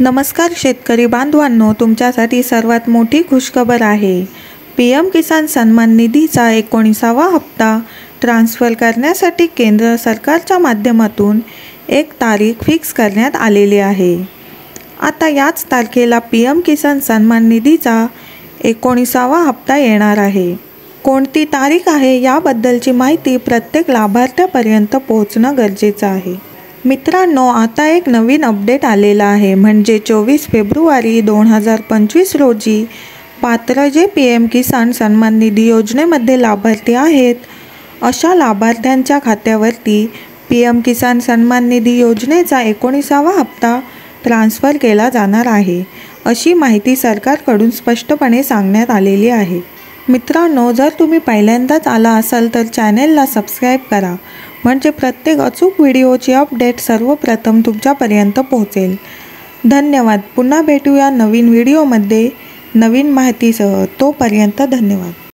नमस्कार शेतकरी बांधवांनो, तुमच्यासाठी सर्वात मोठी खुशखबर आहे। पीएम किसान सन्मान निधीचा 19वा हप्ता ट्रान्सफर करण्यासाठी केंद्र सरकारच्या माध्यमातून एक तारीख फिक्स करण्यात आलेली आहे। आता याच तारखेला पीएम किसान सन्मान निधीचा 19वा हप्ता येणार आहे। कोणती तारीख आहे याबद्दलची माहिती प्रत्येक लाभार्थ्यापर्यंत पोहोचणं गरजेचं आहे। मित्रांनो, आता एक नवीन अपडेट आलेला आहे, म्हणजे 24 फेब्रुवारी 2025 रोजी पात्र जे पीएम किसान सन्मान निधी योजनेमध्ये लाभार्थी आहेत अशा लाभार्थ्यांच्या खात्यावरती पीएम किसान सन्मान निधी योजनेचा 19वा हप्ता ट्रान्सफर केला जाणार आहे, अशी माहिती सरकारकडून स्पष्टपणे सांगण्यात आलेली आहे। मित्रांनो, जर तुम्ही पहिल्यांदाच आला असाल तर चॅनेलला सबस्क्राईब करा, म्हणजे प्रत्येक अचूक व्हिडिओची अपडेट सर्वप्रथम तुमच्यापर्यंत पोहोचेल। धन्यवाद। पुन्हा भेटूया नवीन व्हिडिओमध्ये नवीन माहितीसह। तोपर्यंत धन्यवाद।